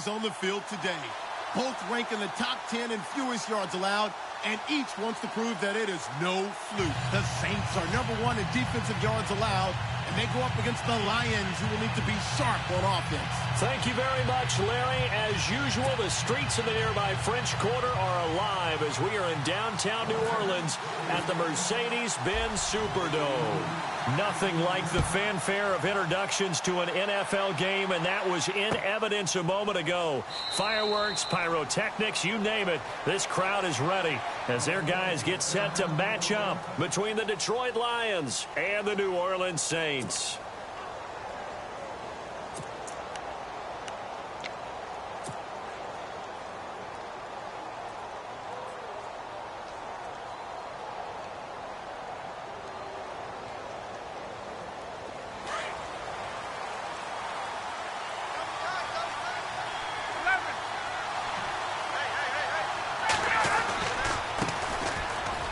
offenses on the field today. Both rank in the top 10 in fewest yards allowed, and each wants to prove that it is no fluke. The Saints are #1 in defensive yards allowed, and they go up against the Lions, who will need to be sharp on offense. Thank you very much, Larry. As usual, the streets of the nearby French Quarter are alive as we are in downtown New Orleans at the Mercedes-Benz Superdome. Nothing like the fanfare of introductions to an NFL game, and that was in evidence a moment ago. Fireworks, pyrotechnics, you name it. This crowd is ready as their guys get set to match up between the Detroit Lions and the New Orleans Saints.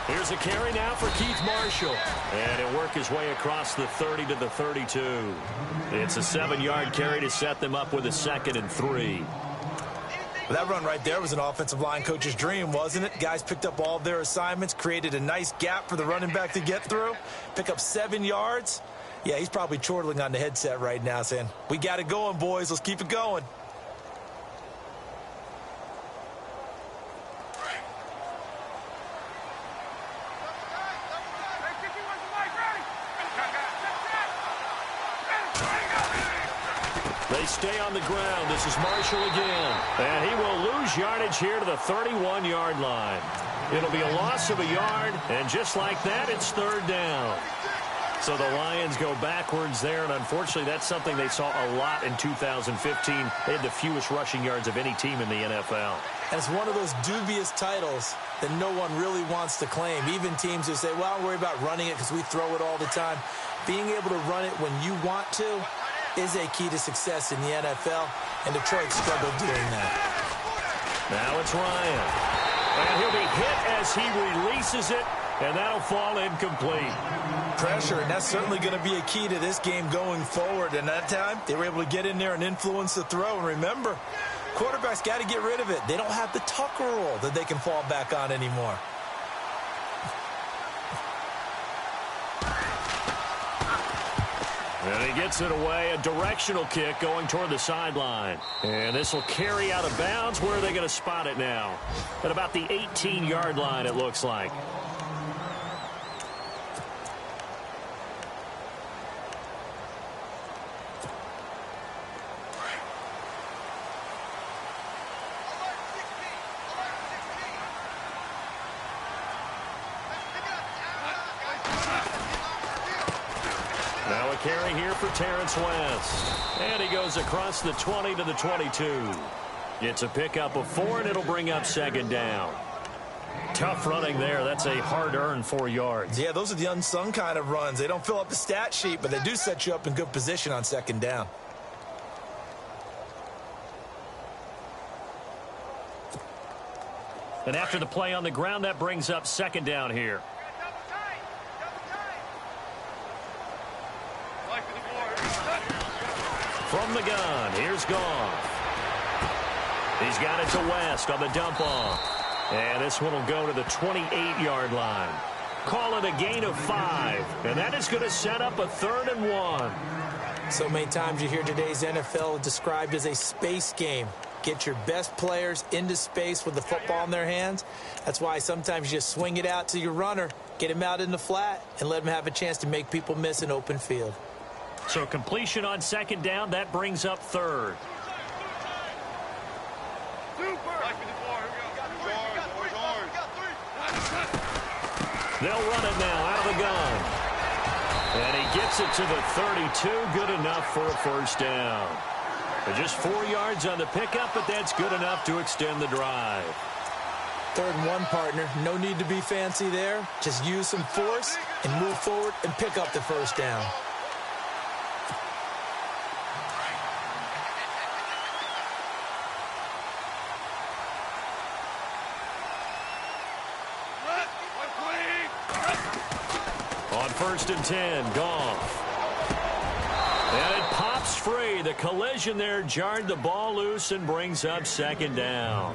Here's a carry now for Keith Marshall. And he'll work his way across the 30 to the 32. It's a 7-yard carry to set them up with a 2nd and 3. Well, that run right there was an offensive line coach's dream, wasn't it? Guys picked up all of their assignments, created a nice gap for the running back to get through, pick up 7 yards. Yeah, he's probably chortling on the headset right now saying, we got it going, boys. Let's keep it going. They stay on the ground. This is Marshall again. And he will lose yardage here to the 31-yard line. It'll be a loss of a yard, and just like that, it's 3rd down. So the Lions go backwards there, and unfortunately that's something they saw a lot in 2015. They had the fewest rushing yards of any team in the NFL. And it's one of those dubious titles that no one really wants to claim. Even teams who say, well, I'll worry about running it because we throw it all the time. Being able to run it when you want to is a key to success in the NFL, and Detroit struggled doing that. Now it's Ryan. And he'll be hit as he releases it, and that'll fall incomplete. Pressure, and that's certainly going to be a key to this game going forward. And that time, they were able to get in there and influence the throw. And remember, quarterbacks got to get rid of it. They don't have the Tucker rule that they can fall back on anymore. And he gets it away, a directional kick going toward the sideline. And this will carry out of bounds. Where are they going to spot it now? At about the 18-yard line, it looks like. Now a carry here for Terrence West. And he goes across the 20 to the 22. It's a pickup of 4, and it'll bring up 2nd down. Tough running there. That's a hard-earned 4 yards. Yeah, those are the unsung kind of runs. They don't fill up the stat sheet, but they do set you up in good position on 2nd down. And after the play on the ground, that brings up 2nd down here. From the gun, here's Goff. He's got it to West on the dump off. And this one will go to the 28-yard line. Call it a gain of 5. And that is going to set up a 3rd and 1. So many times you hear today's NFL described as a space game. Get your best players into space with the football in their hands. That's why sometimes you just swing it out to your runner, get him out in the flat, and let him have a chance to make people miss an open field. So completion on 2nd down, that brings up 3rd. They'll run it now out of the gun. And he gets it to the 32, good enough for a 1st down. Just 4 yards on the pickup, but that's good enough to extend the drive. 3rd and 1, partner. No need to be fancy there. Just use some force and move forward and pick up the 1st down. On 1st and 10, Goff. And it pops breaks free. The collision there jarred the ball loose and brings up second down.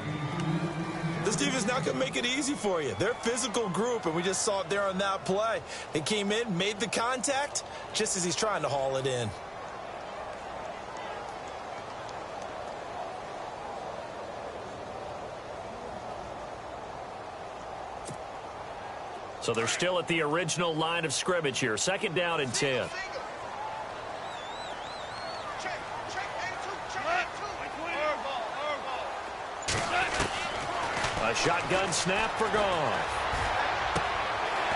This defense not going to make it easy for you. They're a physical group, and we just saw it there on that play. They came in, made the contact, just as he's trying to haul it in. So they're still at the original line of scrimmage here. Second down and 10. A shotgun snap for Goff.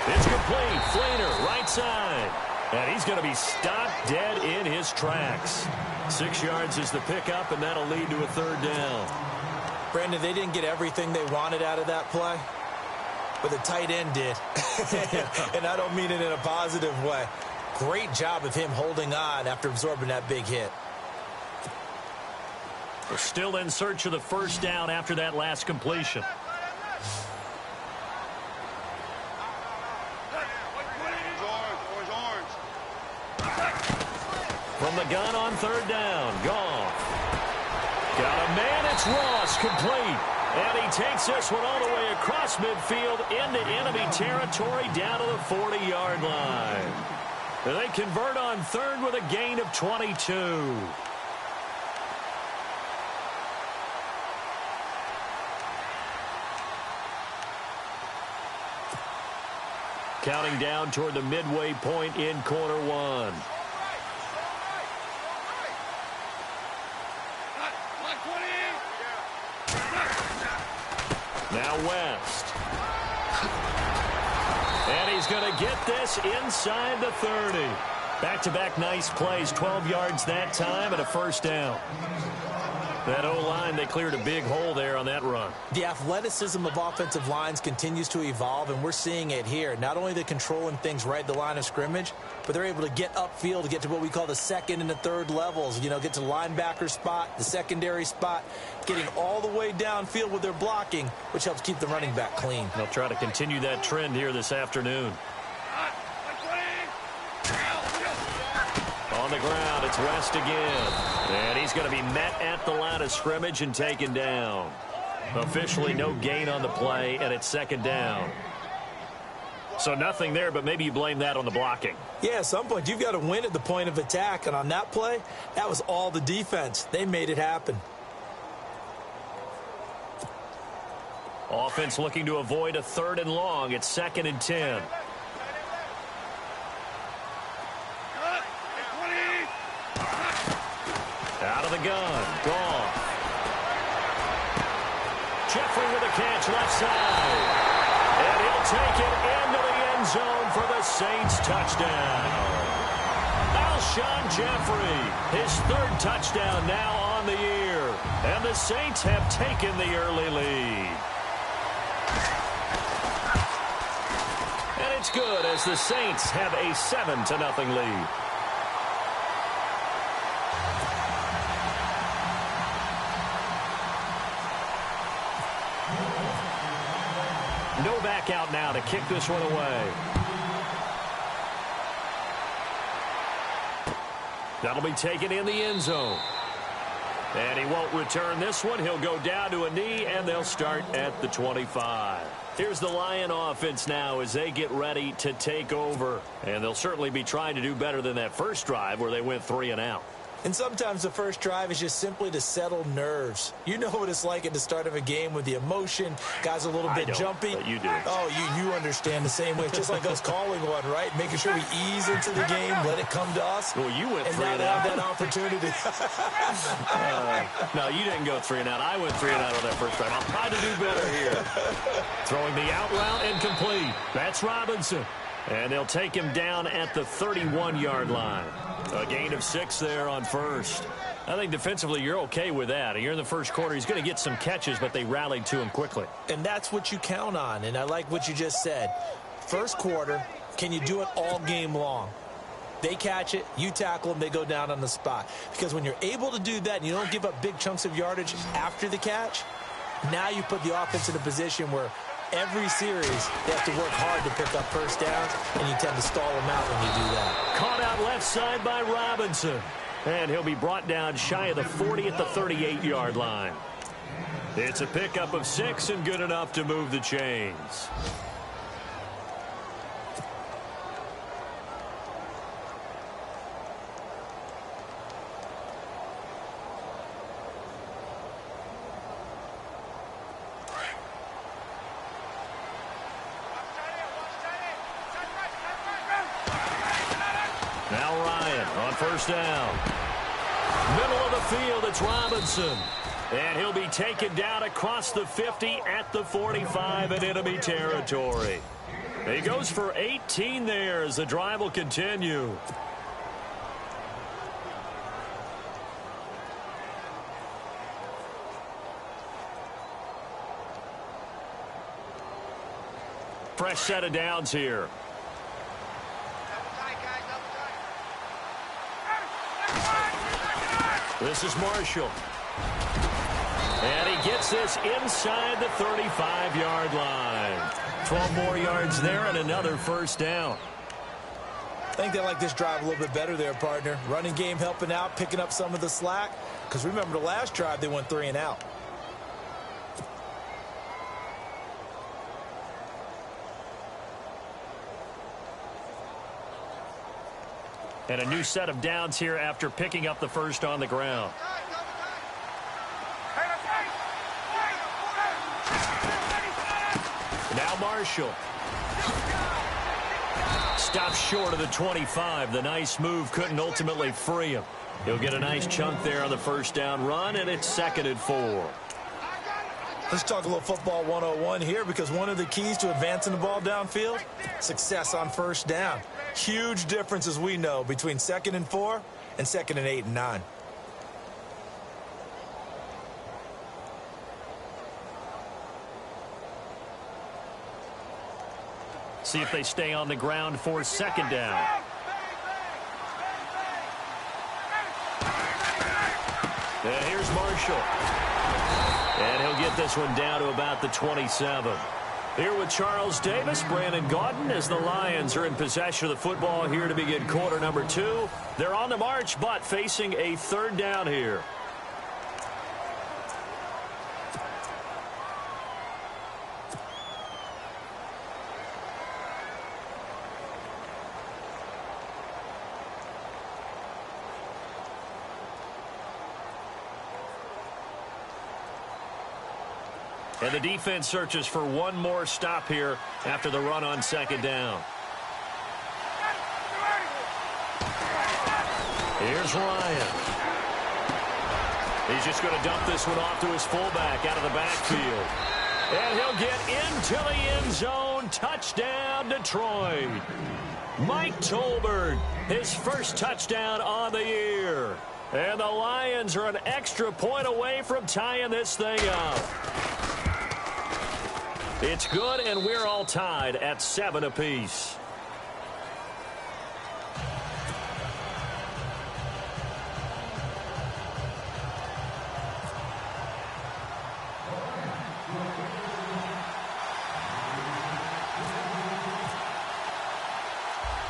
It's complete. Fleener, right side. And he's going to be stopped dead in his tracks. 6 yards is the pickup, and that'll lead to a third down. Brandon, they didn't get everything they wanted out of that play, but the tight end did. And I don't mean it in a positive way. Great job of him holding on after absorbing that big hit. We're still in search of the first down after that last completion. From the gun on third down, Goff. Got a man, it's Ross, complete. And he takes this one all the way across midfield into enemy territory down to the 40-yard line. And they convert on third with a gain of 22. Counting down toward the midway point in quarter one. Now West. And he's going to get this inside the 30. Back-to-back nice plays, 12 yards that time and a first down. That O-line, they cleared a big hole there on that run. The athleticism of offensive lines continues to evolve, and we're seeing it here. Not only they're controlling things right at the line of scrimmage, but they're able to get upfield to get to what we call the second and the third levels. You know, get to the linebacker spot, the secondary spot, getting all the way downfield with their blocking, which helps keep the running back clean. They'll try to continue that trend here this afternoon. On the ground, it's West again. And he's going to be met at the line of scrimmage and taken down. Officially no gain on the play, and it's second down. So nothing there, but maybe you blame that on the blocking. Yeah, at some point, you've got to win at the point of attack. And on that play, that was all the defense. They made it happen. Offense looking to avoid a third and long. It's second and 10. Out of the gun. Goff. Jeffrey with a catch left side. And he'll take it into the end zone for the Saints touchdown. Alshon Jeffrey, his third touchdown now on the year. And the Saints have taken the early lead. And it's good as the Saints have a 7-0 lead. No back out now to kick this one away. That'll be taken in the end zone. And he won't return this one. He'll go down to a knee, and they'll start at the 25. Here's the Lion offense now as they get ready to take over. And they'll certainly be trying to do better than that first drive where they went 3 and out. And sometimes the first drive is just simply to settle nerves. You know what it's like at the start of a game with the emotion. Guys a little bit jumpy. But you do. Oh, you understand the same way. It's just like us calling one, right? Making sure we ease into the game, let it come to us. Well, you went and 3 now and they out. have that opportunity. No, you didn't go 3 and out. I went 3 and out on that first drive. I'll try to do better here. Throwing the out route and complete. That's Robinson. And they'll take him down at the 31-yard line. A gain of 6 there on first. I think defensively you're okay with that. You're in the first quarter. He's going to get some catches, but they rallied to him quickly. And that's what you count on. And I like what you just said. First quarter, can you do it all game long? They catch it, you tackle them, they go down on the spot. Because when you're able to do that and you don't give up big chunks of yardage after the catch, now you put the offense in a position where every series they have to work hard to pick up first downs, and you tend to stall them out when you do that. Caught out left side by Robinson. And he'll be brought down shy of the 40 at the 38-yard line. It's a pickup of 6 and good enough to move the chains. Now Ryan on first down. Middle of the field, it's Robinson. And he'll be taken down across the 50 at the 45 in enemy territory. He goes for 18 there as the drive will continue. Fresh set of downs here. This is Marshall. And he gets this inside the 35-yard line. 12 more yards there and another first down. I think they like this drive a little bit better there, partner. Running game helping out, picking up some of the slack. Because remember the last drive, they went 3 and out. And a new set of downs here after picking up the first on the ground. Now Marshall. Stops short of the 25. The nice move couldn't ultimately free him. He'll get a nice chunk there on the first down run, and it's 2nd and 4. Let's talk a little football 101 here, because one of the keys to advancing the ball downfield, success on first down. Huge difference, as we know, between 2nd and 4 and 2nd and 8 and 9. See if they stay on the ground for 2nd down. And here's Marshall. And he'll get this one down to about the 27. Here with Charles Davis, Brandon Gaudin, as the Lions are in possession of the football here to begin quarter number 2. They're on the march, but facing a 3rd down here. And the defense searches for one more stop here after the run on 2nd down. Here's Ryan. He's just going to dump this one off to his fullback out of the backfield. And he'll get into the end zone. Touchdown, Detroit. Mike Tolbert, his first touchdown on the year. And the Lions are an extra point away from tying this thing up. It's good, and we're all tied at 7 apiece.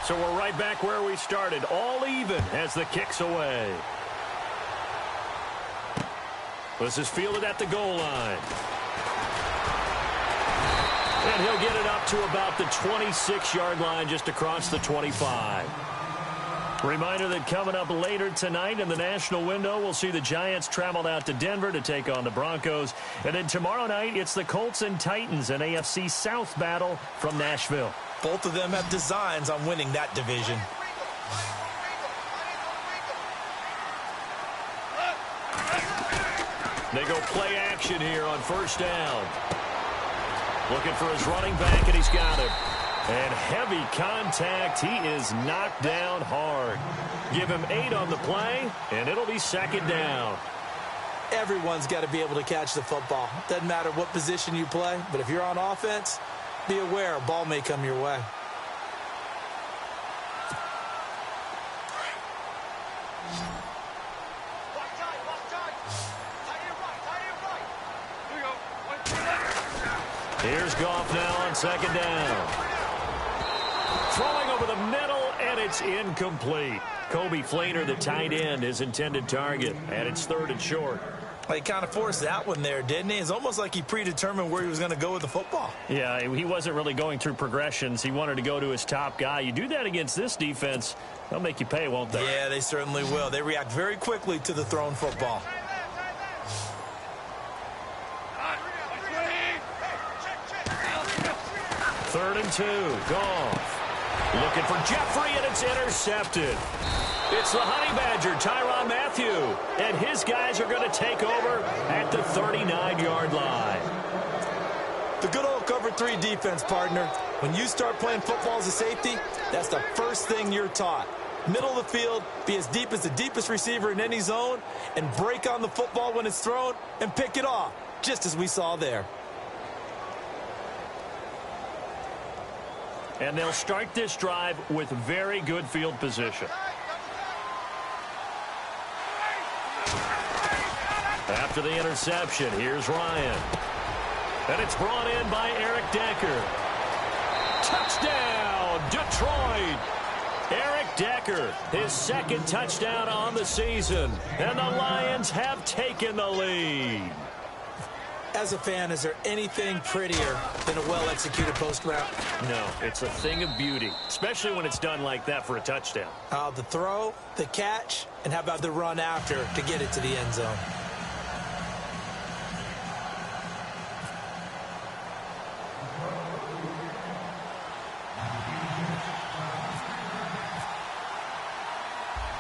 So we're right back where we started, all even as the kick's away. This is fielded at the goal line. And he'll get it up to about the 26-yard line, just across the 25. Reminder that coming up later tonight in the national window, we'll see the Giants travel out to Denver to take on the Broncos. And then tomorrow night, it's the Colts and Titans, an AFC South battle from Nashville. Both of them have designs on winning that division. They go play action here on first down. Looking for his running back, and he's got him. And heavy contact. He is knocked down hard. Give him 8 on the play, and it'll be 2nd down. Everyone's got to be able to catch the football. Doesn't matter what position you play, but if you're on offense, be aware a ball may come your way. Here's Goff now on 2nd down. Throwing over the middle, and it's incomplete. Kobe Fleener, the tight end, his intended target, and it's 3rd and short. Well, he kind of forced that one there, didn't he? It's almost like he predetermined where he was going to go with the football. Yeah, he wasn't really going through progressions. He wanted to go to his top guy. You do that against this defense, they'll make you pay, won't they? Yeah, they certainly will. They react very quickly to the thrown football. Third and 2. Goff. Looking for Jeffrey, and it's intercepted. It's the Honey Badger, Tyrann Mathieu, and his guys are going to take over at the 39-yard line. The good old cover 3 defense, partner. When you start playing football as a safety, that's the first thing you're taught. Middle of the field, be as deep as the deepest receiver in any zone, and break on the football when it's thrown and pick it off, just as we saw there. And they'll start this drive with very good field position. After the interception, here's Ryan. And it's brought in by Eric Decker. Touchdown, Detroit! Eric Decker, his 2nd touchdown on the season. And the Lions have taken the lead. As a fan, is there anything prettier than a well-executed post route? No, it's a thing of beauty, especially when it's done like that for a touchdown. The throw, the catch, and how about the run after to get it to the end zone?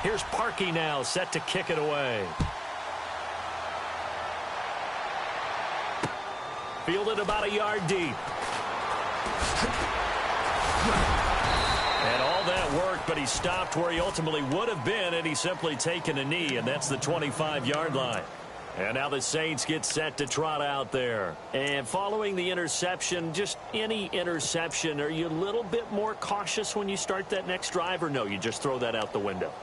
Here's Parkey now, set to kick it away. Fielded about a yard deep. And all that work, but he stopped where he ultimately would have been, and he's simply taken a knee, and that's the 25-yard line. And now the Saints get set to trot out there. And following the interception, just any interception, are you a little bit more cautious when you start that next drive, or no, you just throw that out the window?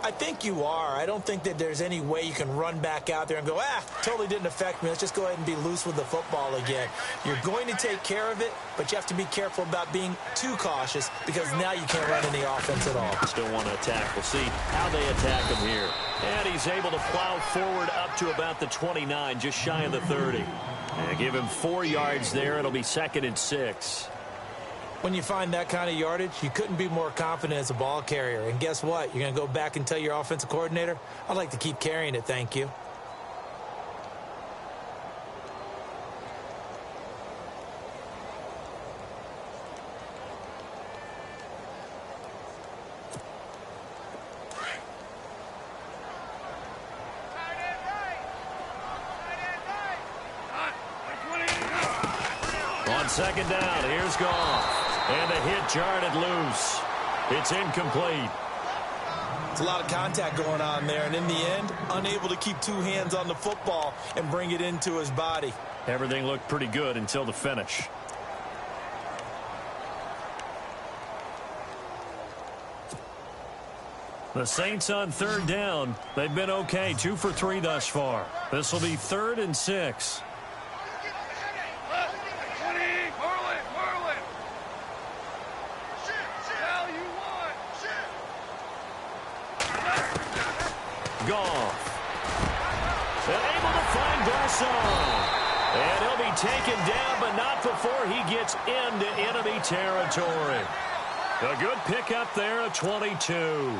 I think you are. I don't think that there's any way you can run back out there and go, totally didn't affect me. Let's just go ahead and be loose with the football again. You're going to take care of it, but you have to be careful about being too cautious because now you can't run any offense at all. Still want to attack. We'll see how they attack him here. And he's able to plow forward up to about the 29, just shy of the 30. And give him 4 yards there. It'll be 2nd and 6. When you find that kind of yardage, you couldn't be more confident as a ball carrier. And guess what? You're going to go back and tell your offensive coordinator, I'd like to keep carrying it, thank you. On 2nd down, here's Goff. And the hit jarred loose. It's incomplete. It's a lot of contact going on there, and in the end, unable to keep 2 hands on the football and bring it into his body. Everything looked pretty good until the finish. The Saints on 3rd down. They've been okay, 2 for 3 thus far. This will be 3rd and 6. Goff. And able to find Garcon. And he'll be taken down, but not before he gets into enemy territory. A good pickup there at 22.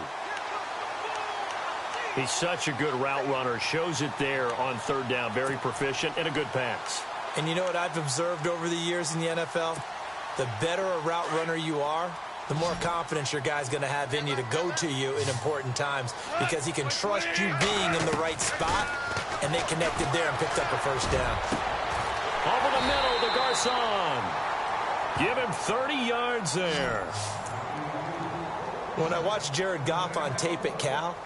He's such a good route runner. Shows it there on 3rd down. Very proficient and a good pass. And you know what I've observed over the years in the NFL? The better a route runner you are, the more confidence your guy's going to have in you to go to you in important times because he can trust you being in the right spot, and they connected there and picked up a 1st down. Over the middle to Garcon. Give him 30 yards there. When I watched Jared Goff on tape at Cal,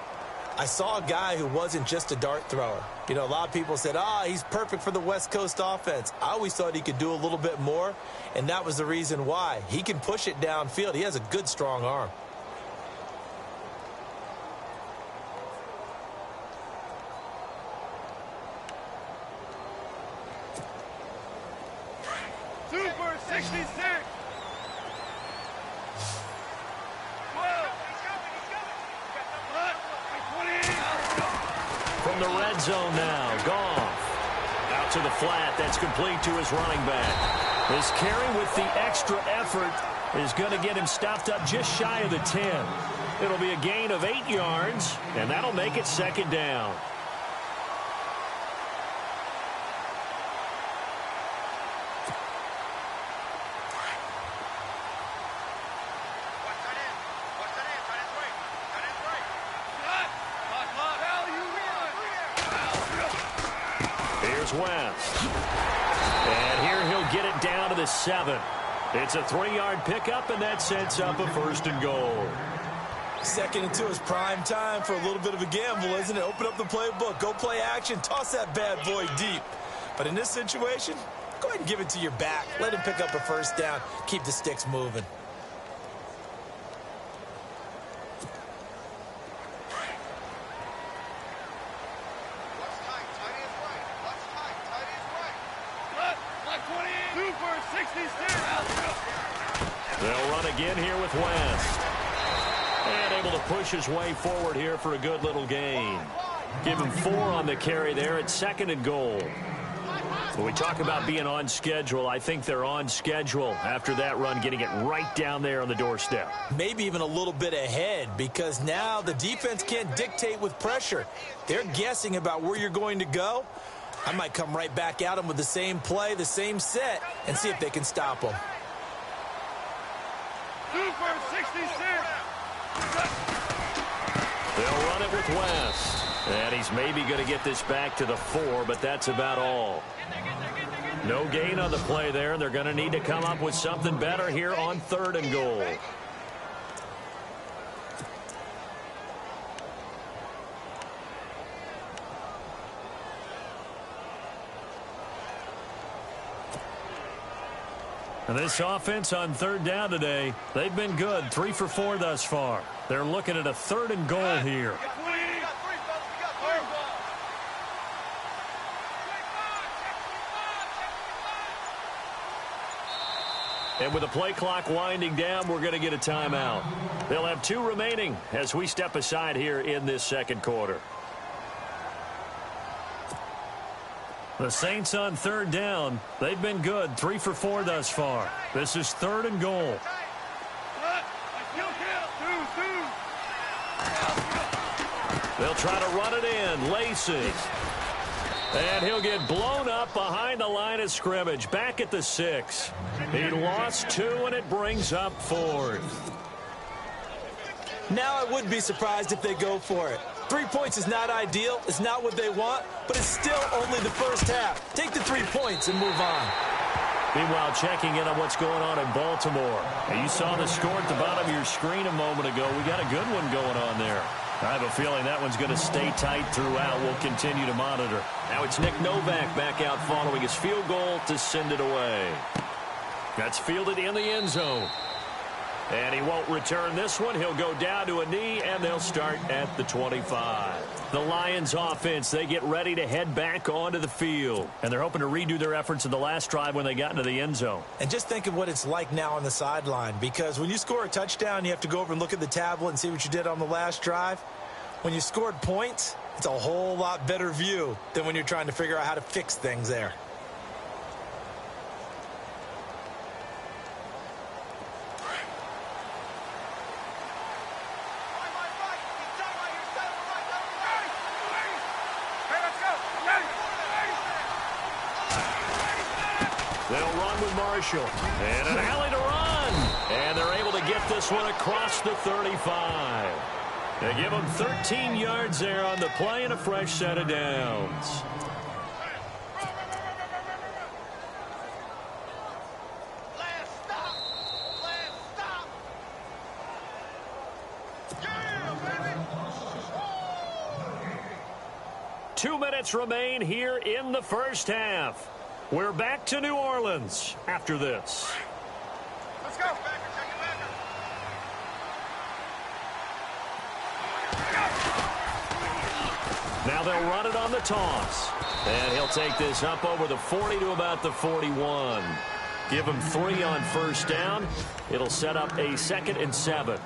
I saw a guy who wasn't just a dart thrower. You know, a lot of people said, he's perfect for the West Coast offense. I always thought he could do a little bit more, and that was the reason why. He can push it downfield. He has a good, strong arm. Super 66. from the red zone now. Goff out to the flat. That's complete to his running back. This carry with the extra effort is going to get him stopped up just shy of the 10. It'll be a gain of 8 yards, and that'll make it second down. Here's West. And here he'll get it down to the 7. It's a 3-yard pickup, and that sets up a first and goal. Second and 2 is prime time for a little bit of a gamble, isn't it? Open up the playbook, go play action, toss that bad boy deep. But in this situation, go ahead and give it to your back. Let him pick up a first down. Keep the sticks moving. They'll run again here with West. And able to push his way forward here for a good little gain. Give him 4 on the carry there at second and goal. When we talk about being on schedule, I think they're on schedule after that run, getting it right down there on the doorstep. Maybe even a little bit ahead, because now the defense can't dictate with pressure. They're guessing about where you're going to go. I might come right back at them with the same play, the same set, and see if they can stop them. Super 66. They'll run it with West. And he's maybe going to get this back to the 4, but that's about all. No gain on the play there, and they're going to need to come up with something better here on third and goal. And this offense on third down today, they've been good. 3 for 4 thus far. They're looking at a third and goal here. And with the play clock winding down, we're going to get a timeout. They'll have 2 remaining as we step aside here in this second quarter. The Saints on third down. They've been good. 3 for 4 thus far. This is third and goal. They'll try to run it in. Lacey. And he'll get blown up behind the line of scrimmage. Back at the 6. He lost 2, and it brings up 4th. Now I would be surprised if they go for it. 3 points is not ideal. It's not what they want, but it's still only the first half. Take the 3 points and move on. Meanwhile, checking in on what's going on in Baltimore. And you saw the score at the bottom of your screen a moment ago. We got a good one going on there. I have a feeling that one's going to stay tight throughout. We'll continue to monitor. Now it's Nick Novak back out following his field goal to send it away. That's fielded in the end zone. And he won't return this one. He'll go down to a knee, and they'll start at the 25. The Lions offense, they get ready to head back onto the field. And they're hoping to redo their efforts in the last drive when they got into the end zone. And just think of what it's like now on the sideline, because when you score a touchdown, you have to go over and look at the tablet and see what you did on the last drive. When you scored points, it's a whole lot better view than when you're trying to figure out how to fix things there. They'll run with Marshall. And an alley to run. And they're able to get this one across the 35. They give them 13 yards there on the play and a fresh set of downs. Last stop. 2 minutes remain here in the first half. We're back to New Orleans after this. Let's go. Now they'll run it on the toss. And he'll take this up over the 40 to about the 41. Give him 3 on first down. It'll set up a 2nd and 7.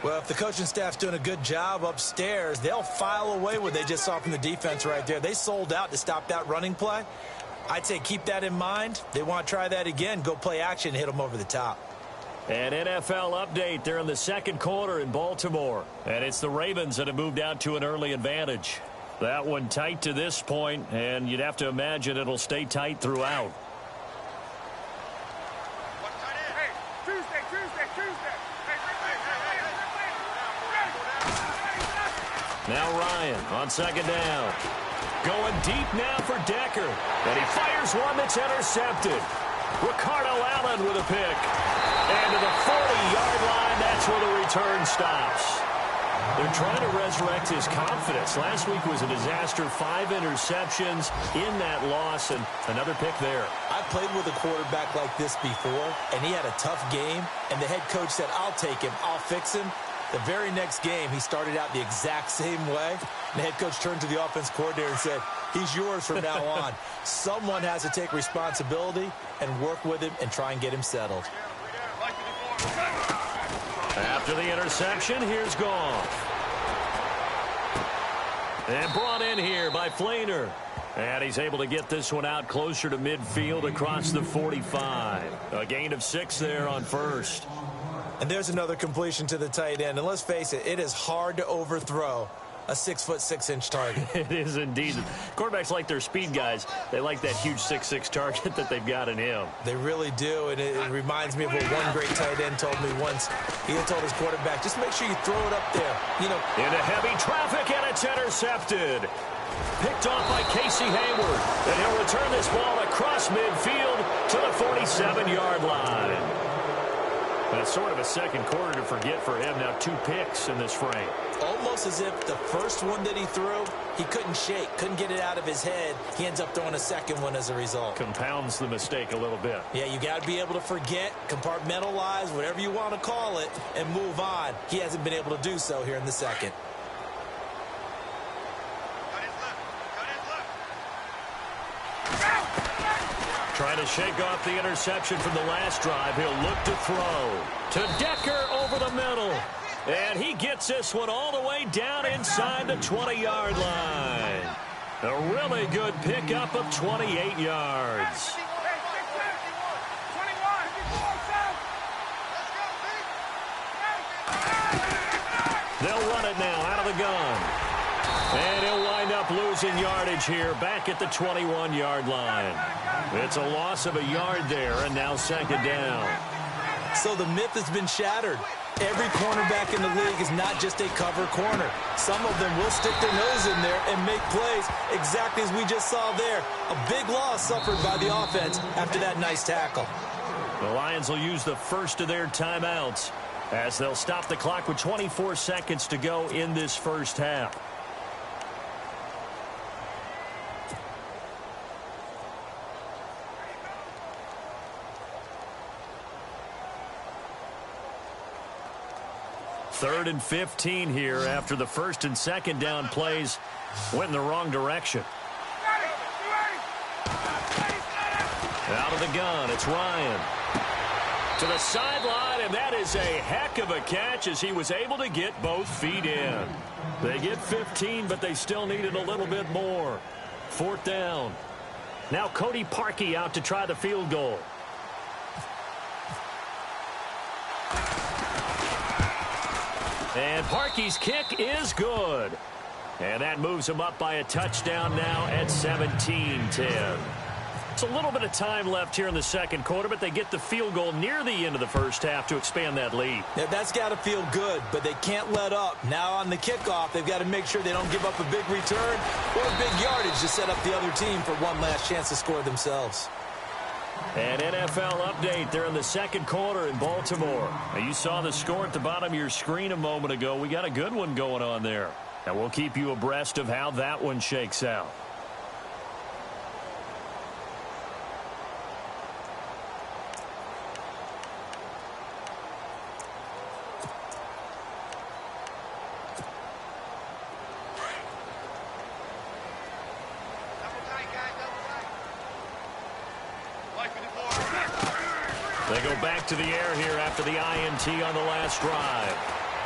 Well, if the coaching staff's doing a good job upstairs, they'll file away what they just saw from the defense right there. They sold out to stop that running play. I'd say keep that in mind. They want to try that again. Go play action and hit them over the top. An NFL update. They're in the second quarter in Baltimore. And it's the Ravens that have moved out to an early advantage. That one tight to this point, and you'd have to imagine it'll stay tight throughout. Now Ryan on second down. Going deep now for Decker. And he fires one that's intercepted. Ricardo Allen with a pick. And to the 40-yard line, that's where the return stops. They're trying to resurrect his confidence. Last week was a disaster. 5 interceptions in that loss, and another pick there. I've played with a quarterback like this before, and he had a tough game, and the head coach said, I'll take him, I'll fix him. The very next game, he started out the exact same way. And the head coach turned to the offense coordinator and said, he's yours from now on. Someone has to take responsibility and work with him and try and get him settled. After the interception, here's Goff. And brought in here by Flainer. And he's able to get this one out closer to midfield across the 45. A gain of 6 there on first. And there's another completion to the tight end. And let's face it, it is hard to overthrow a 6'6" target. It is indeed. Quarterbacks like their speed guys. They like that huge 6'6" target that they've got in him. They really do, and it reminds me of what one great tight end told me once. He had told his quarterback, just make sure you throw it up there. You know, into heavy traffic, and it's intercepted. Picked off by Casey Hayward. And he'll return this ball across midfield to the 47-yard line. That's sort of a second quarter to forget for him. Now 2 picks in this frame. Almost as if the first one that he threw, he couldn't shake, couldn't get it out of his head. He ends up throwing a second one as a result. Compounds the mistake a little bit. Yeah, you got to be able to forget, compartmentalize, whatever you want to call it, and move on. He hasn't been able to do so here in the second. Trying to shake off the interception from the last drive. He'll look to throw. To Decker over the middle. And he gets this one all the way down inside the 20-yard line. A really good pickup of 28 yards. They'll run it now out of the gun. And he'll wind up losing yardage here back at the 21-yard line. It's a loss of a yard there, and now second down. So the myth has been shattered. Every cornerback in the league is not just a cover corner. Some of them will stick their nose in there and make plays exactly as we just saw there. A big loss suffered by the offense after that nice tackle. The Lions will use the first of their timeouts as they'll stop the clock with 24 seconds to go in this first half. Third and 15 here after the first and second down plays went in the wrong direction. Out of the gun, it's Ryan. To the sideline, and that is a heck of a catch as he was able to get both feet in. They get 15, but they still needed a little bit more. 4th down. Now Cody Parkey out to try the field goal. And Parkey's kick is good. And that moves him up by a touchdown now at 17-10. It's a little bit of time left here in the second quarter, but they get the field goal near the end of the first half to expand that lead. Yeah, that's got to feel good, but they can't let up. Now on the kickoff, they've got to make sure they don't give up a big return or big yardage to set up the other team for one last chance to score themselves. An NFL update. They're in the second quarter in Baltimore. Now, you saw the score at the bottom of your screen a moment ago. We got a good one going on there. And we'll keep you abreast of how that one shakes out. They go back to the air here after the INT on the last drive.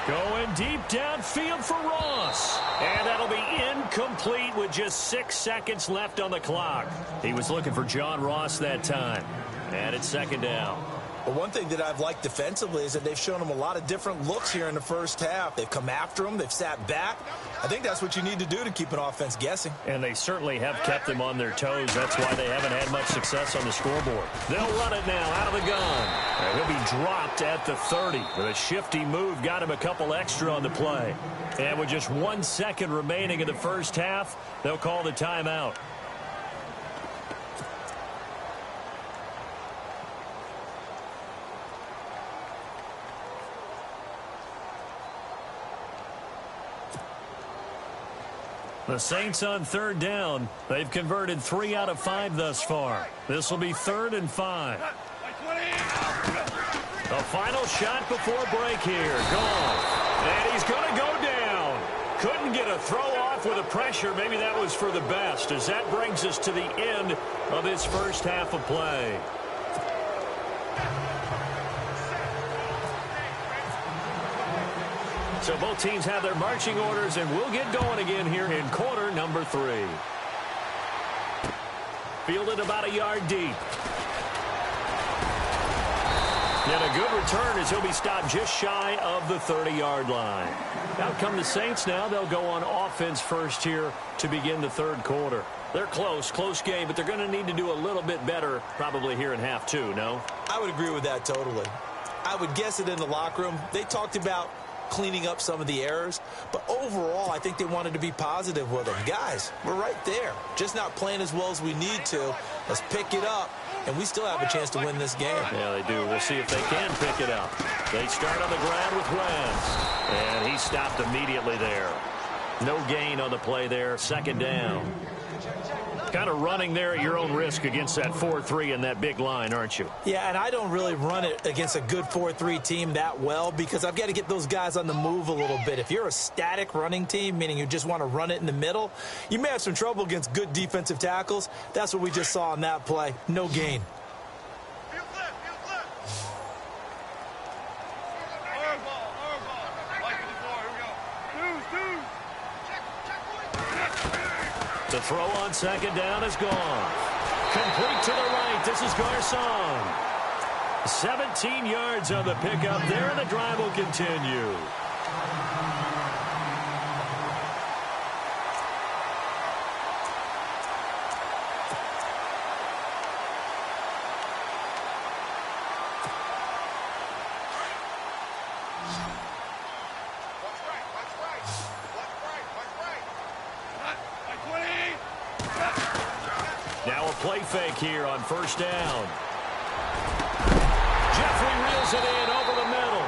Going deep downfield for Ross. And that'll be incomplete with just 6 seconds left on the clock. He was looking for John Ross that time. And it's second down. Well, one thing that I've liked defensively is that they've shown him a lot of different looks here in the first half. They've come after him. They've sat back. I think that's what you need to do to keep an offense guessing. And they certainly have kept them on their toes. That's why they haven't had much success on the scoreboard. They'll run it now out of the gun. And he'll be dropped at the 30. With a shifty move, got him a couple extra on the play. And with just 1 second remaining in the first half, they'll call the timeout. The Saints on third down. They've converted 3 out of 5 thus far. This will be 3rd and 5. The final shot before break here. Goff. And he's going to go down. Couldn't get a throw off with the pressure. Maybe that was for the best, as that brings us to the end of this first half of play. So both teams have their marching orders, and we'll get going again here in quarter number 3. Fielded about a yard deep. And a good return as he'll be stopped just shy of the 30-yard line. Out come the Saints now. They'll go on offense first here to begin the third quarter. They're close game, but they're going to need to do a little bit better probably here in half 2, no? I would agree with that totally. I would guess it in the locker room. They talked about cleaning up some of the errors, but overall I think they wanted to be positive with them. Guys, we're right there, just not playing as well as we need to. Let's pick it up, and we still have a chance to win this game. Yeah, they do. We'll see if they can pick it up. They start on the ground with Wentz, and he stopped immediately there. No gain on the play there. Second down. Kind of running there at your own risk against that 4-3 and that big line, aren't you? Yeah, and I don't really run it against a good 4-3 team that well, because I've got to get those guys on the move a little bit. If you're a static running team, meaning you just want to run it in the middle, you may have some trouble against good defensive tackles. That's what we just saw on that play. No gain. The throw on second down is gone. Complete to the right. This is Garcon. 17 yards on the pickup there, and the drive will continue. Now a play fake here on first down. Jeffrey reels it in over the middle.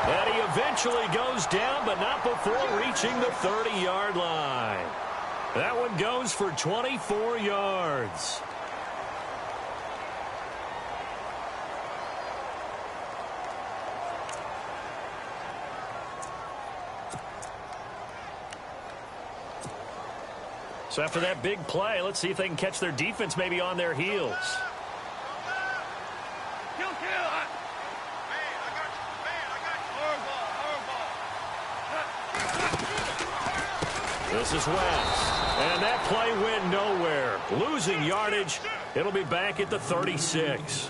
And he eventually goes down, but not before reaching the 30-yard line. That one goes for 24 yards. So after that big play, let's see if they can catch their defense maybe on their heels. This is Wentz. And that play went nowhere. Losing yardage. It'll be back at the 36.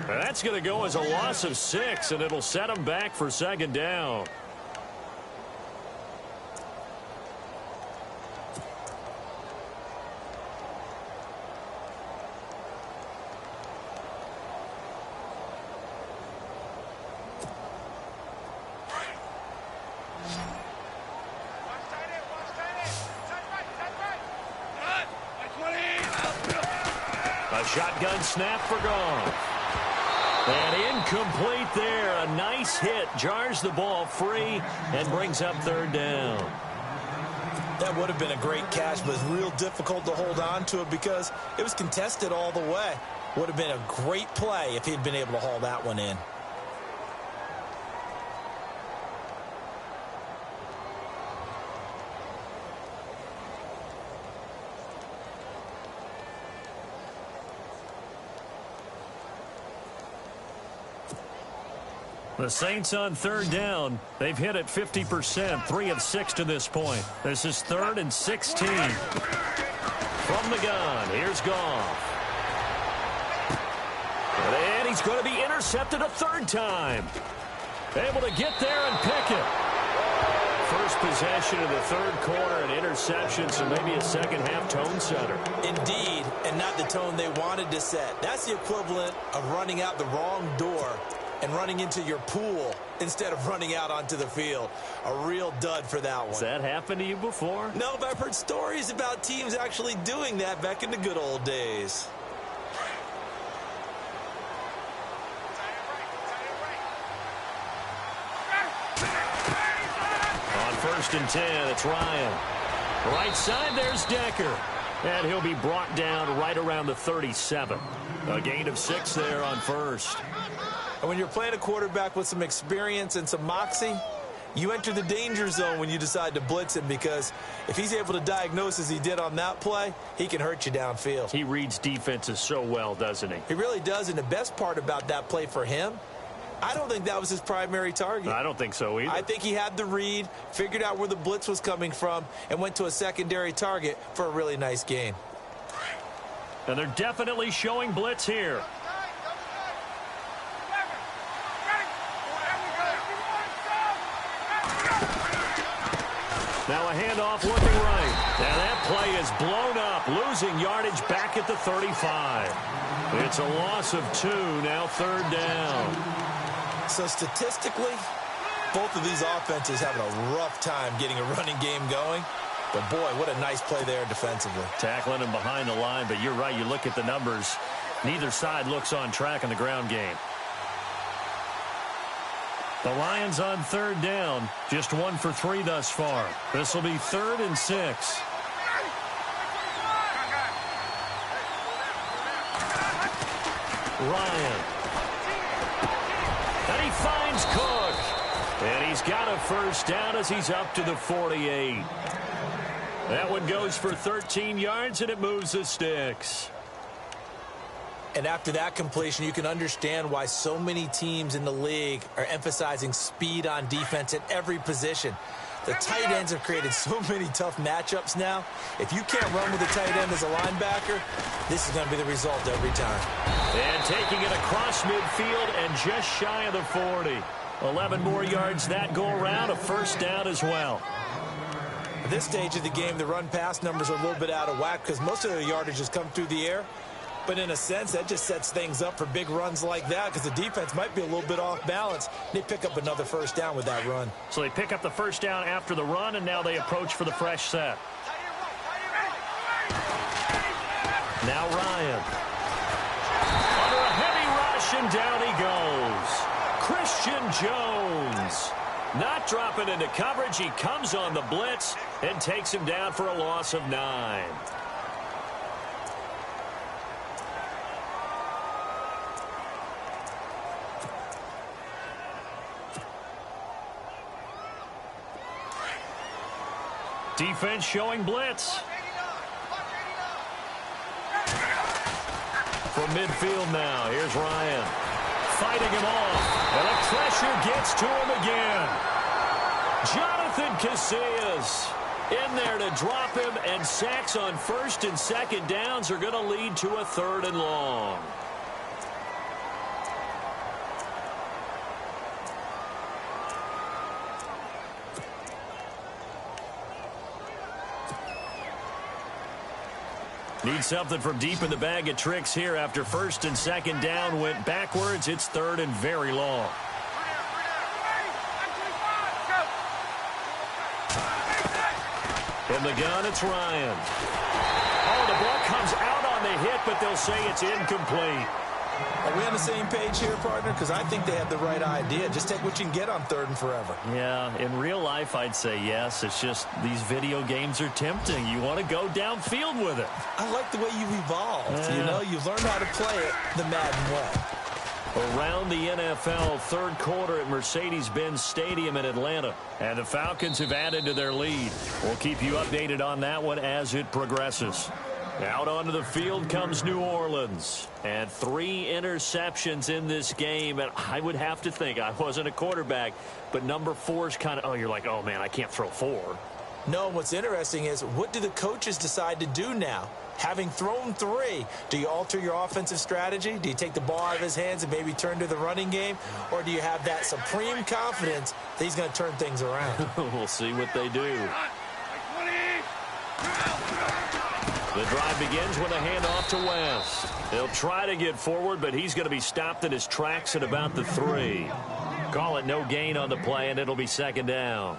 And that's going to go as a loss of 6, and it'll set them back for second down. Shotgun snap for Goff. And incomplete there. A nice hit. Jars the ball free and brings up third down. That would have been a great catch, but it's real difficult to hold on to it because it was contested all the way. Would have been a great play if he'd been able to haul that one in. The Saints on third down. They've hit it 50%, 3 of 6 to this point. This is 3rd and 16. From the gun, here's Goff. And he's going to be intercepted a 3rd time. Able to get there and pick it. First possession of the 3rd quarter, an interception, so maybe a second-half tone setter. Indeed, and not the tone they wanted to set. That's the equivalent of running out the wrong door and running into your pool instead of running out onto the field. A real dud for that one. Has that happened to you before? No, but I've heard stories about teams actually doing that back in the good old days. On 1st and 10, it's Ryan. Right side, there's Decker. And he'll be brought down right around the 37. A gain of 6 there on 1st. And when you're playing a quarterback with some experience and some moxie, you enter the danger zone when you decide to blitz him, because if he's able to diagnose as he did on that play, he can hurt you downfield. He reads defenses so well, doesn't he? He really does, and the best part about that play for him, I don't think that was his primary target. I don't think so either. I think he had the read, figured out where the blitz was coming from, and went to a secondary target for a really nice gain. And they're definitely showing blitz here. Now a handoff looking right. And that play is blown up, losing yardage back at the 35. It's a loss of 2, now 3rd down. So statistically, both of these offenses having a rough time getting a running game going. But boy, what a nice play there defensively. Tackling him behind the line, but you're right, you look at the numbers. Neither side looks on track in the ground game. The Lions on 3rd down, just 1 for 3 thus far. This will be 3rd and 6. Ryan. And he finds Cook. And he's got a 1st down as he's up to the 48. That one goes for 13 yards, and it moves the sticks. And after that completion, you can understand why so many teams in the league are emphasizing speed on defense at every position. The tight ends have created so many tough matchups now. If you can't run with a tight end as a linebacker, this is going to be the result every time. And taking it across midfield and just shy of the 40. 11 more yards that go around, a 1st down as well. At this stage of the game, the run-pass numbers are a little bit out of whack because most of the yardage has come through the air. But in a sense, that just sets things up for big runs like that because the defense might be a little bit off balance. They pick up another 1st down with that run. So they pick up the 1st down after the run, and now they approach for the fresh set. Now Ryan. Under a heavy rush, and down he goes. Christian Jones. Not dropping into coverage. He comes on the blitz and takes him down for a loss of 9. Defense showing blitz. From midfield now, here's Ryan. Fighting him off, and the pressure gets to him again. Jonathan Casillas in there to drop him, and sacks on 1st and 2nd downs are going to lead to a 3rd and long. Need something from deep in the bag of tricks here after 1st and 2nd down went backwards. It's 3rd and very long. In the gun, it's Ryan. Oh, the ball comes out on the hit, but they'll say it's incomplete. Are we on the same page here, partner? Because I think they have the right idea. Just take what you can get on 3rd and forever. Yeah, in real life, I'd say yes. It's just these video games are tempting. You want to go downfield with it. I like the way you've evolved. You know, you've learned how to play it the Madden way. Around the NFL, 3rd quarter at Mercedes-Benz Stadium in Atlanta. And the Falcons have added to their lead. We'll keep you updated on that one as it progresses. Out onto the field comes New Orleans. And 3 interceptions in this game. And I would have to think, I wasn't a quarterback, but number 4 is kind of, you're like, oh, man, I can't throw 4. No, what's interesting is, what do the coaches decide to do now? Having thrown 3, do you alter your offensive strategy? Do you take the ball out of his hands and maybe turn to the running game? Or do you have that supreme confidence that he's going to turn things around? We'll see what they do. The drive begins with a handoff to West. He'll try to get forward, but he's going to be stopped in his tracks at about the 3. Call it no gain on the play, and it'll be 2nd down.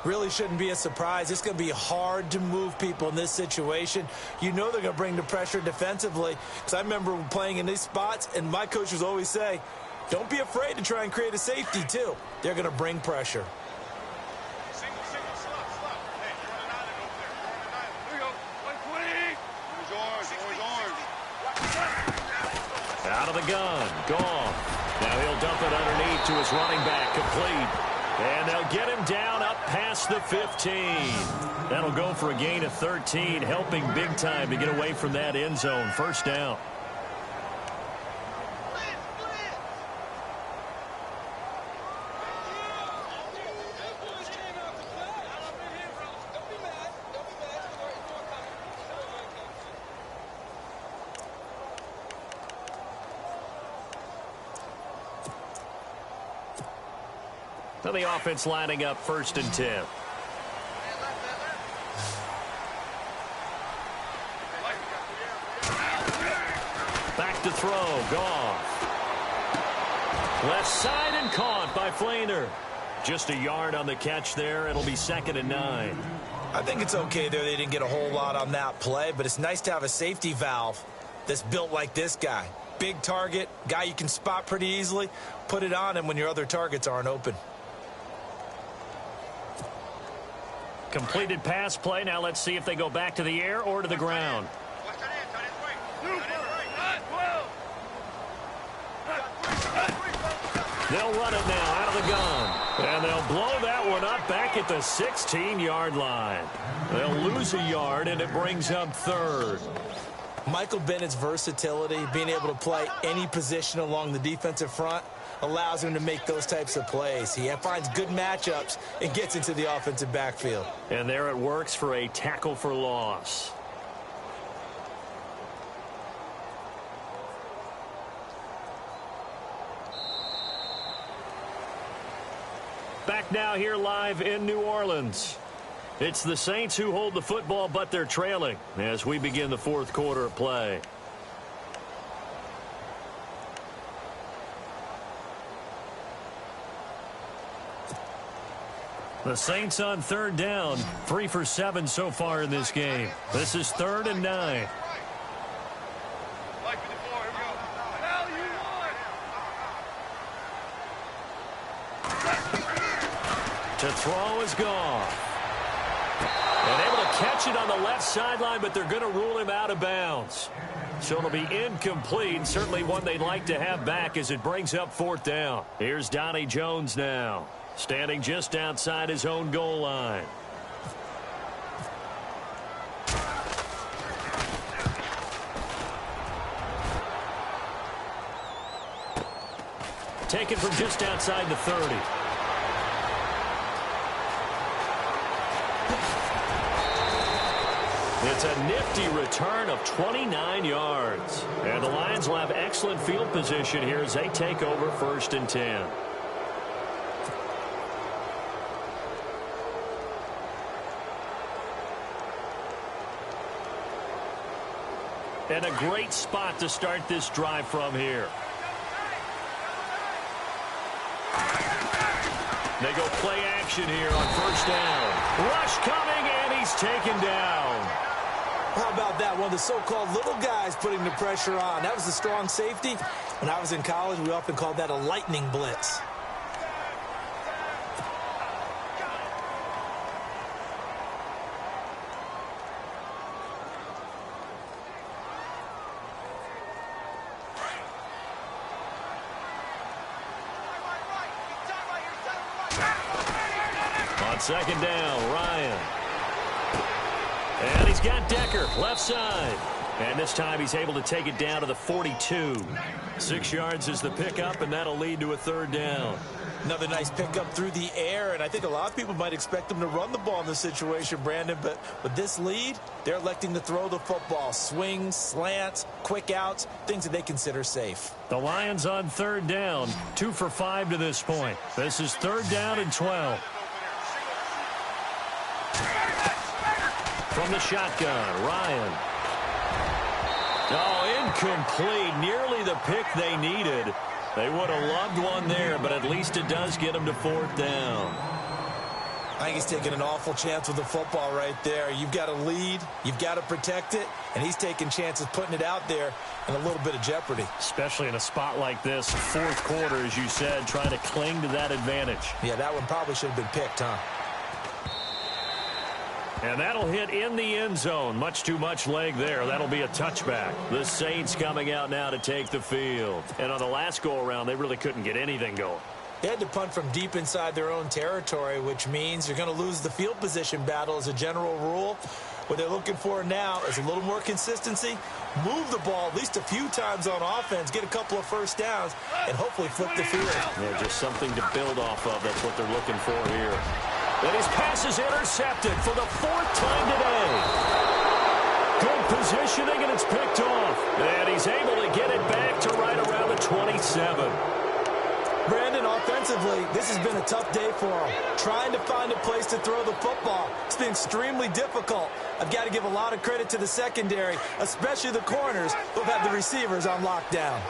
Really shouldn't be a surprise. It's going to be hard to move people in this situation. You know they're going to bring the pressure defensively. Because I remember playing in these spots, and my coaches always say, don't be afraid to try and create a safety, too. They're going to bring pressure. Out of the gun. Gone. Now he'll dump it underneath to his running back. Complete. And they'll get him down up past the 15. That'll go for a gain of 13, helping big time to get away from that end zone. 1st down. So the offense lining up 1st and 10. Back to throw. Goff. Left side and caught by Flainer. Just a yard on the catch there. It'll be 2nd and 9. I think it's okay there. They didn't get a whole lot on that play, but it's nice to have a safety valve that's built like this guy. Big target, guy you can spot pretty easily. Put it on him when your other targets aren't open. Completed pass play. Now let's see if they go back to the air or to the ground. They'll run it now out of the gun. And they'll blow that one up back at the 16-yard line. They'll lose a yard, and it brings up 3rd. Michael Bennett's versatility, being able to play any position along the defensive front, allows him to make those types of plays. He finds good matchups and gets into the offensive backfield. And there it works for a tackle for loss. Back now here live in New Orleans. It's the Saints who hold the football, but they're trailing as we begin the 4th quarter of play. The Saints on 3rd down, 3 for 7 so far in this game. This is 3rd and 9. To throw is gone. And able to catch it on the left sideline, but they're going to rule him out of bounds. So it'll be incomplete. Certainly one they'd like to have back as it brings up 4th down. Here's Donnie Jones now, standing just outside his own goal line. Taken from just outside the 30. It's a nifty return of 29 yards. And the Lions will have excellent field position here as they take over 1st and 10. And a great spot to start this drive from here. They go play action here on 1st down. Rush coming, and he's taken down. How about that? One of the so-called little guys putting the pressure on. That was a strong safety. When I was in college, we often called that a lightning blitz. On 2nd down, Ryan. And he's He's got Decker, left side. And this time he's able to take it down to the 42. 6 yards is the pickup, and that'll lead to a third down. Another nice pickup through the air, and I think a lot of people might expect them to run the ball in this situation, Brandon, but with this lead, they're electing to throw the football. Swings, slants, quick outs, things that they consider safe. The Lions on third down, 2 for 5 to this point. This is third down and 12. From the shotgun, Ryan. Oh, incomplete. Nearly the pick they needed. They would have loved one there, but at least it does get them to fourth down. I think he's taking an awful chance with the football right there. You've got to lead, you've got to protect it, and he's taking chances putting it out there in a little bit of jeopardy. Especially in a spot like this, fourth quarter, as you said, trying to cling to that advantage. Yeah, that one probably should have been picked, huh? And that'll hit in the end zone. Much too much leg there. That'll be a touchback. The Saints coming out now to take the field. And on the last go-around, they really couldn't get anything going. They had to punt from deep inside their own territory, which means you're going to lose the field position battle as a general rule. What they're looking for now is a little more consistency, move the ball at least a few times on offense, get a couple of first downs, and hopefully flip the field. Yeah, just something to build off of. That's what they're looking for here. And his pass is intercepted for the 4th time today. Good positioning, and it's picked off. And he's able to get it back to right around the 27. Brandon, offensively, this has been a tough day for him. Trying to find a place to throw the football. It's been extremely difficult. I've got to give a lot of credit to the secondary, especially the corners who've had the receivers on lockdown.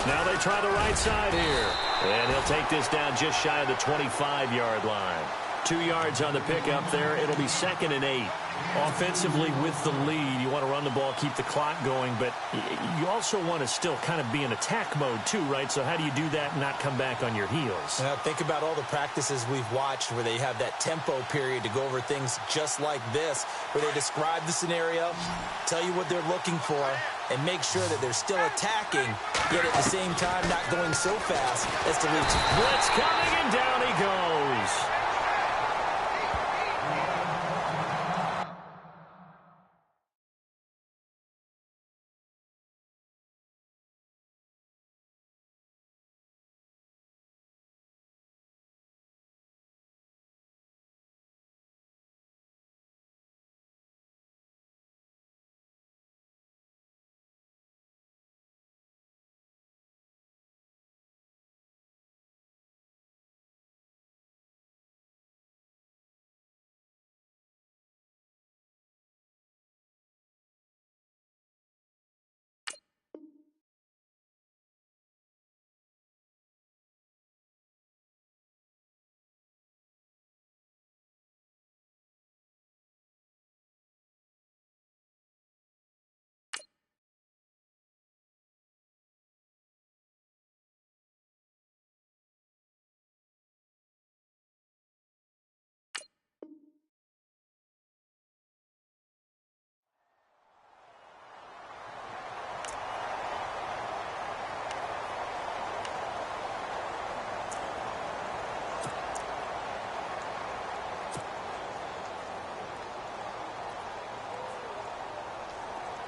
Now they try the right side here. And he'll take this down just shy of the 25-yard line. 2 yards on the pickup there. It'll be 2nd and 8. Offensively with the lead, you want to run the ball, keep the clock going, but you also want to still kind of be in attack mode too, right? So how do you do that and not come back on your heels? Now, think about all the practices we've watched where they have that tempo period to go over things just like this, where they describe the scenario, tell you what they're looking for, and make sure that they're still attacking, yet at the same time not going so fast as to lead to blitz coming, and down he goes.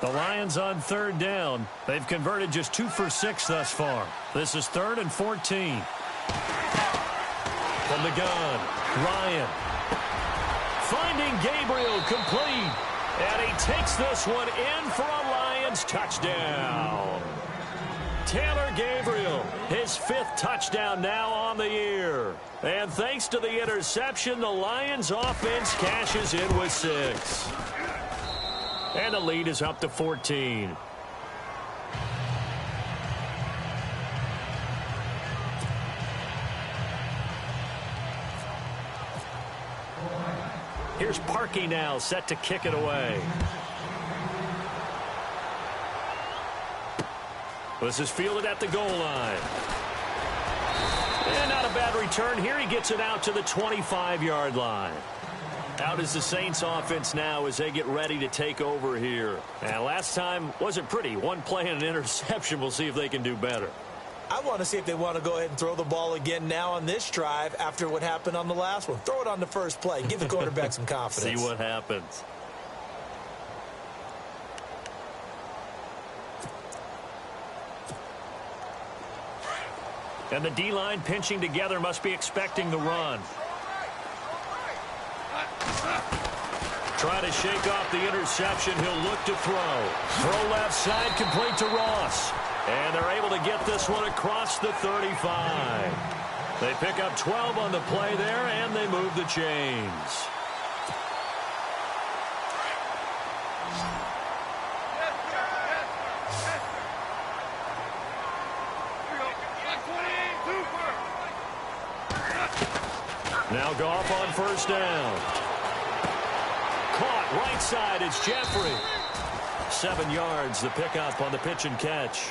The Lions on third down. They've converted just 2 for 6 thus far. This is 3rd and 14. From the gun, Ryan. Finding Gabriel, complete. And he takes this one in for a Lions touchdown. Taylor Gabriel, his 5th touchdown now on the year. And thanks to the interception, the Lions offense cashes in with 6. And the lead is up to 14. Here's Parkey now, set to kick it away. This is fielded at the goal line. And not a bad return. Here he gets it out to the 25-yard line. Out is the Saints offense now as they get ready to take over here. And last time wasn't pretty. One play and an interception. We'll see if they can do better. I want to see if they want to go ahead and throw the ball again now on this drive after what happened on the last one. Throw it on the first play. Give the quarterback some confidence. See what happens. And the D-line pinching together must be expecting the run. Try to shake off the interception. He'll look to throw. Throw left side, complete to Ross. And they're able to get this one across the 35. They pick up 12 on the play there, and they move the chains. Now Goff on first down. Caught right side. It's Jeffrey. 7 yards, the pickup on the pitch and catch.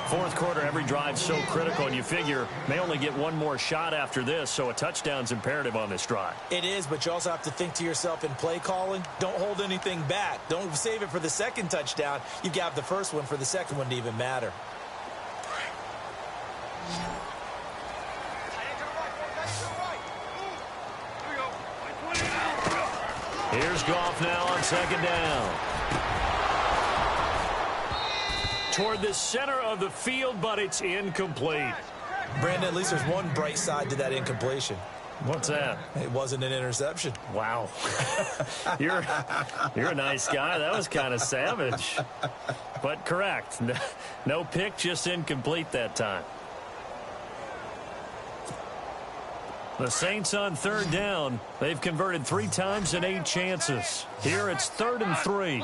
Fourth quarter, every drive so critical, and you figure may only get one more shot after this, so a touchdown's imperative on this drive. It is, but you also have to think to yourself in play calling, don't hold anything back. Don't save it for the second touchdown. You got the first one for the second one to even matter. Here's Goff now on second down. Toward the center of the field, but it's incomplete. Brandon, at least there's one bright side to that incompletion. What's that? It wasn't an interception. Wow. You're a nice guy. That was kind of savage. But correct. No pick, just incomplete that time. The Saints on third down. They've converted 3 times in 8 chances. Here it's 3rd and 3.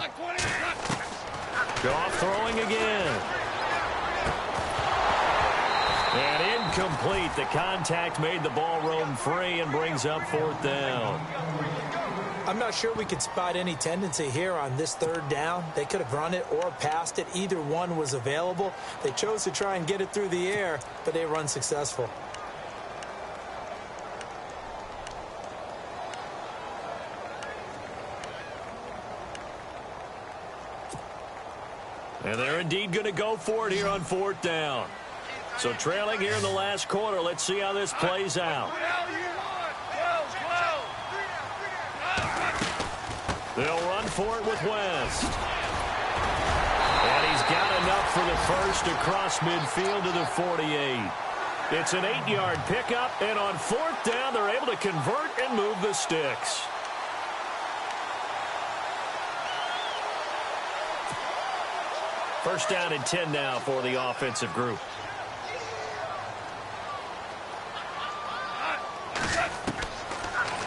Goff throwing again. And incomplete. The contact made the ball roam free and brings up 4th down. I'm not sure we could spot any tendency here on this 3rd down. They could have run it or passed it. Either one was available. They chose to try and get it through the air, but they were unsuccessful. And they're indeed going to go for it here on 4th down. So trailing here in the last quarter. Let's see how this plays out. They'll run for it with West. And he's got enough for the first across midfield to the 48. It's an 8-yard pickup, and on 4th down, they're able to convert and move the sticks. First down and 10 now for the offensive group.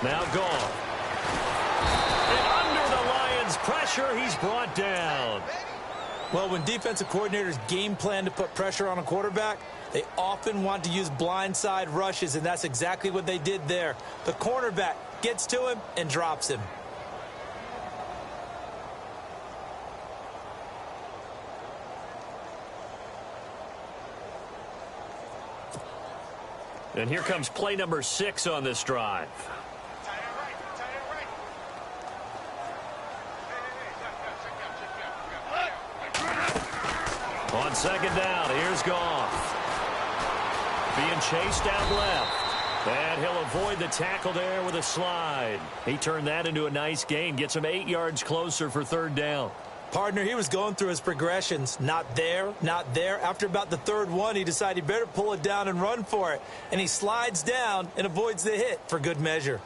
Now Goff. And under the Lions' pressure, he's brought down. Well, when defensive coordinators game plan to put pressure on a quarterback, they often want to use blindside rushes, and that's exactly what they did there. The cornerback gets to him and drops him. And here comes play number 6 on this drive. On second down, here's Goff. Being chased out left. And he'll avoid the tackle there with a slide. He turned that into a nice gain. Gets him 8 yards closer for 3rd down. Partner, he was going through his progressions. Not there, not there. After about the 3rd one, he decided he better pull it down and run for it. And he slides down and avoids the hit for good measure.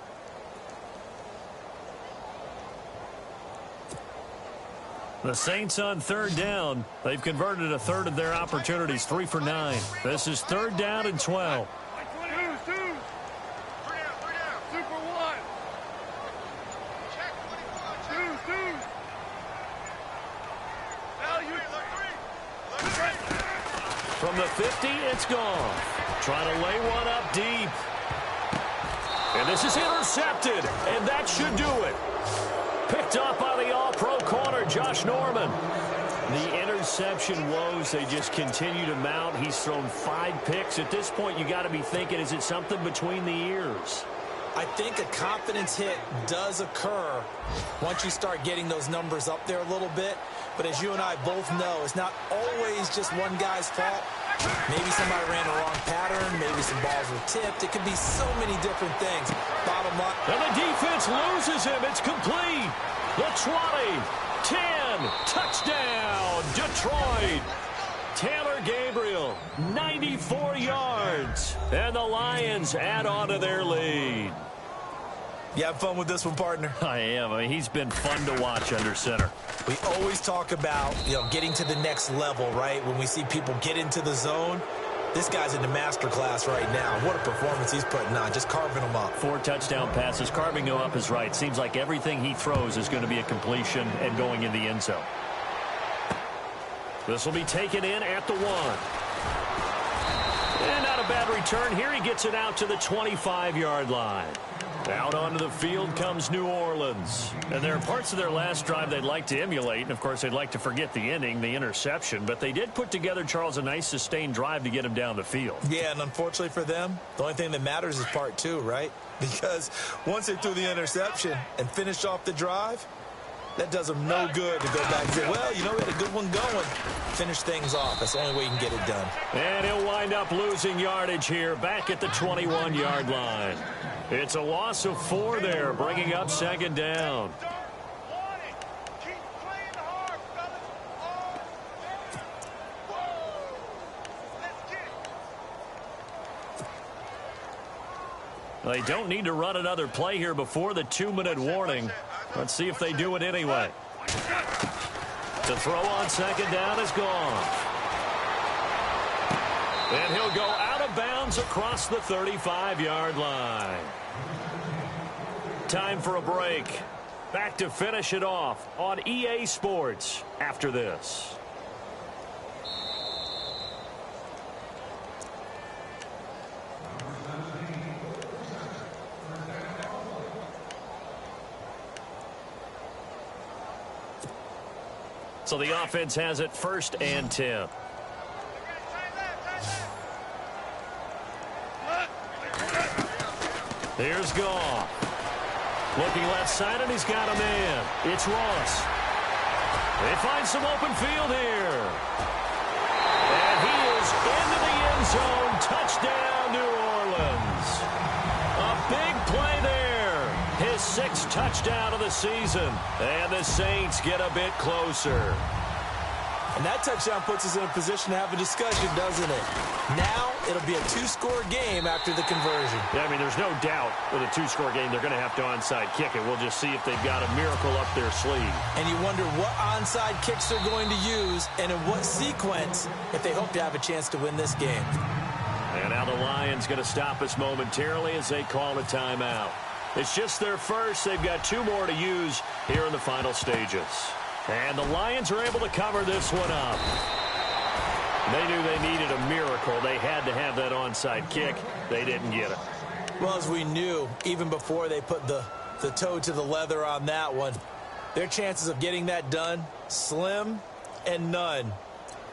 The Saints on 3rd down. They've converted a third of their opportunities, 3 for 9. This is 3rd down and 12. From the 50, it's gone. Trying to lay one up deep. And this is intercepted, and that should do it. Picked up by the all-pro corner, Josh Norman. The interception woes, they just continue to mount. He's thrown 5 picks. At this point, you got to be thinking, is it something between the ears? I think a confidence hit does occur once you start getting those numbers up there a little bit. But as you and I both know, it's not always just one guy's fault. Maybe somebody ran the wrong pattern. Maybe some balls were tipped. It could be so many different things. Bottom line. And the defense loses him. It's complete. The 20, 10, touchdown, Detroit. Taylor Gabriel, 94 yards. And the Lions add on to their lead. You have fun with this one, partner? I am. I mean, he's been fun to watch under center. We always talk about, getting to the next level, right? When we see people get into the zone, this guy's in the master class right now. What a performance he's putting on, just carving them up. 4 touchdown passes. Carving them up is right. Seems like everything he throws is going to be a completion and going in the end zone. This will be taken in at the 1. And not a bad return here. He gets it out to the 25-yard line. Out onto the field comes New Orleans. And there are parts of their last drive they'd like to emulate. And, of course, they'd like to forget the ending, the interception. But they did put together, Charles, a nice sustained drive to get him down the field. Yeah, and unfortunately for them, the only thing that matters is part 2, right? Because once they threw the interception and finished off the drive, that does them no good to go back and say, well, we had a good one going. Finish things off. That's the only way you can get it done. And he'll wind up losing yardage here back at the 21-yard line. It's a loss of 4 there, bringing up second down. They don't need to run another play here before the 2-minute warning. Let's see if they do it anyway. The throw on second down is gone. And he'll go out of bounds across the 35-yard line. Time for a break. Back to finish it off on EA Sports after this. So the offense has it 1st and 10. Here's Goff. Looking left side, and he's got a man. It's Ross. They find some open field here. And he is into the end zone. Touchdown, New Orleans. A big play there. His 6th touchdown of the season. And the Saints get a bit closer. And that touchdown puts us in a position to have a discussion, doesn't it? Now it'll be a 2-score game after the conversion. Yeah, I mean, there's no doubt with a 2-score game they're going to have to onside kick it. We'll just see if they've got a miracle up their sleeve. And you wonder what onside kicks they're going to use and in what sequence if they hope to have a chance to win this game. And now the Lions going to stop us momentarily as they call a timeout. It's just their first. They've got 2 more to use here in the final stages. And the Lions are able to cover this one up. They knew they needed a miracle. They had to have that onside kick. They didn't get it. Well, as we knew, even before they put the toe to the leather on that one, their chances of getting that done, slim and none.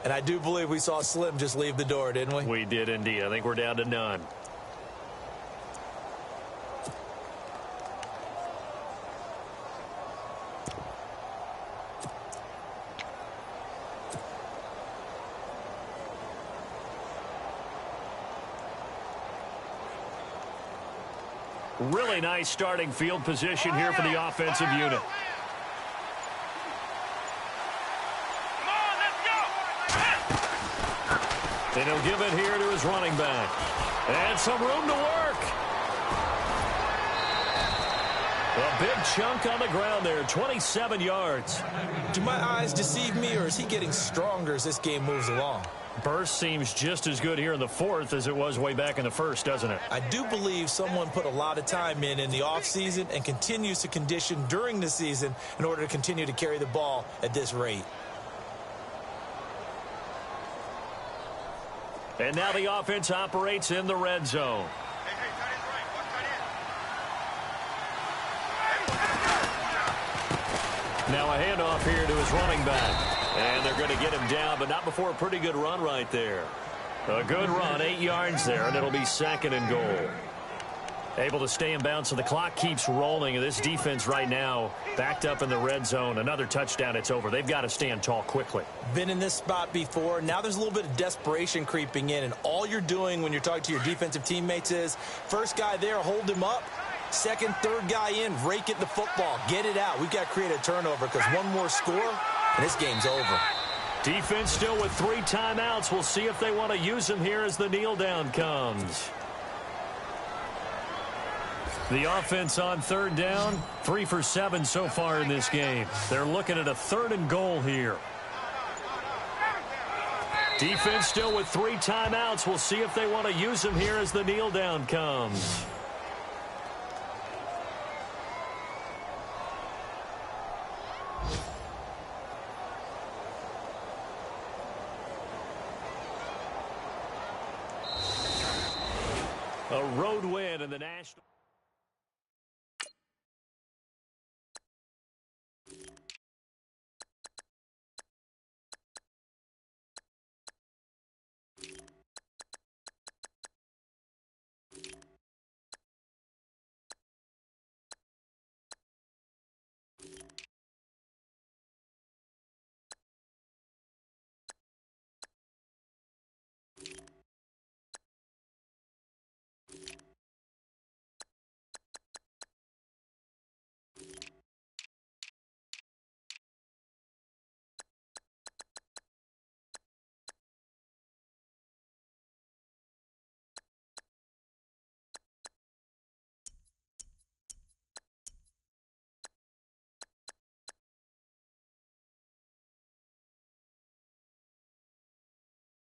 And I do believe we saw Slim just leave the door, didn't we? We did indeed. I think we're down to none. Really nice starting field position here for the offensive unit. And he'll give it here to his running back. And some room to work. A big chunk on the ground there, 27 yards. Do my eyes deceive me, or is he getting stronger as this game moves along? Burst seems just as good here in the 4th as it was way back in the 1st, doesn't it? I do believe someone put a lot of time in the offseason and continues to condition during the season in order to continue to carry the ball at this rate. And now the offense operates in the red zone. Now a handoff here to his running back. And they're going to get him down, but not before a pretty good run right there. A good run, 8 yards there, and it'll be 2nd and goal. Able to stay in bounds, so the clock keeps rolling. And this defense right now backed up in the red zone. Another touchdown, it's over. They've got to stand tall quickly. Been in this spot before. Now there's a little bit of desperation creeping in, and all you're doing when you're talking to your defensive teammates is first guy there, hold him up. Second, third guy in, rake it the football. Get it out. We've got to create a turnover because one more score, and this game's over. Defense still with 3 timeouts. We'll see if they want to use them here as the kneel down comes. The offense on third down, 3 for 7 so far in this game. They're looking at a 3rd and goal here. Defense still with 3 timeouts. We'll see if they want to use them here as the kneel down comes. A road win in the national.